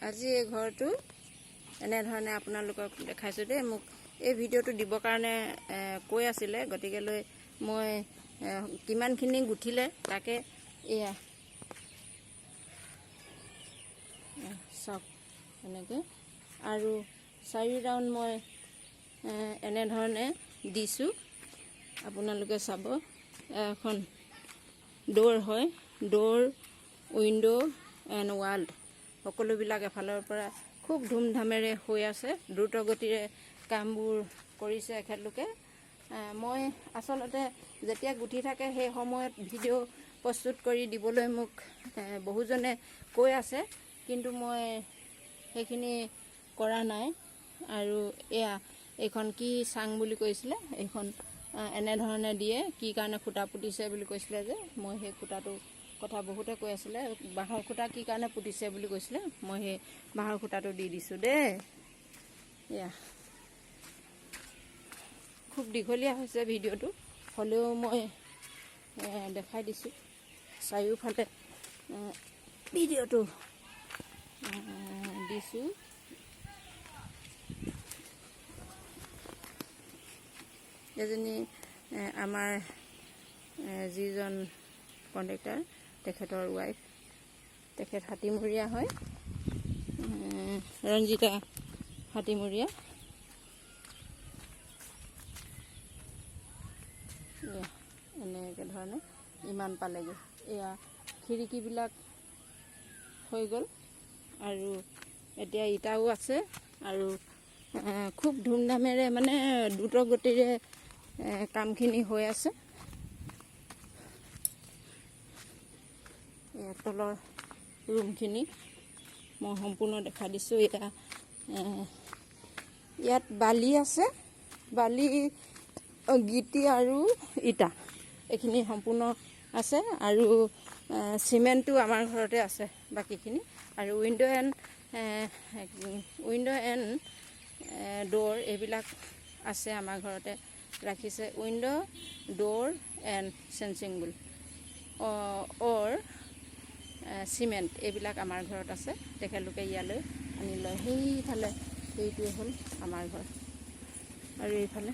আজি এই ঘৰটো এনেধৰণে আপোনালোকক দেখাইছোঁ দেই। মোক এই ভিডিঅ'টো দিবৰ কাৰণে কৈ আছিলে, গতিকেলৈ মই কিমানখিনি গুঠিলে তাকে এয়া চাওক এনেকৈ। আৰু 4 ৰাউণ্ড মই এনেধৰণে দিছোঁ, আপোনালোকে চাব। এখন ড'ৰ হয়, ড'ৰ, উইণ্ড' এণ্ড ৱাল সকলোবিলাক এফালৰ পৰা খুব ধুমধামেৰে হৈ আছে। দ্ৰুত গতিৰে কামবোৰ কৰিছে এখেতলোকে। মই আচলতে যেতিয়া গুঠি থাকে সেই সময়ত ভিডিঅ' প্ৰস্তুত কৰি দিবলৈ মোক বহুজনে কৈ আছে, কিন্তু মই সেইখিনি কৰা নাই। আৰু এইখন কি চাং বুলি কৈছিলে, এইখন এনেধৰণে দিয়ে, কি কাৰণে খুঁটা পুতিছে বুলি কৈছিলে যে, মই সেই খুঁটাটো কথা বহুতে কৈ আছিলে। বাঁহৰ খুঁটা কি কাৰণে পুতিছে বুলি কৈছিলে, মই সেই বাঁহৰ খুঁটাটো দি দিছোঁ দেই। খুব দীঘলীয়া হৈছে ভিডিঅ'টো, হ'লেও মই দেখাই দিছোঁ। চাৰিওফালে ভিডিঅ'টো দিছোঁ। এজনী আমাৰ যিজন কণ্ডাক্টাৰ, তেখেতৰ ৱাইফ, তেখেত হাতীমূৰীয়া হয়, ৰঞ্জিতা হাতীমূৰীয়া। এনেকৈ ধৰণে ইমান পালেগৈ। এয়া খিৰিকীবিলাক হৈ গ'ল, আৰু এতিয়া ইটাও আছে, আৰু খুব ধুমধামেৰে মানে দ্ৰুত গতিৰে কামখিনি হৈ আছে। তলৰ ৰুমখিনি মই সম্পূৰ্ণ দেখা দিছোঁ। ইয়াত বালি আছে, বালি, গিটি আৰু ইটা এইখিনি সম্পূৰ্ণ আছে, আৰু চিমেণ্টটো আমাৰ ঘৰতে আছে বাকীখিনি। আৰু উইণ্ড' এণ্ড ড'ৰ এইবিলাক আছে আমাৰ ঘৰতে ৰাখিছে। উইণ্ড', ড'ৰ এণ্ড চেঞ্চিংবুল চিমেণ্ট এইবিলাক আমাৰ ঘৰত আছে। তেখেতলোকে ইয়ালৈ আনি লয়। সেইফালে সেইটোৱে হ'ল আমাৰ ঘৰ, আৰু এইফালে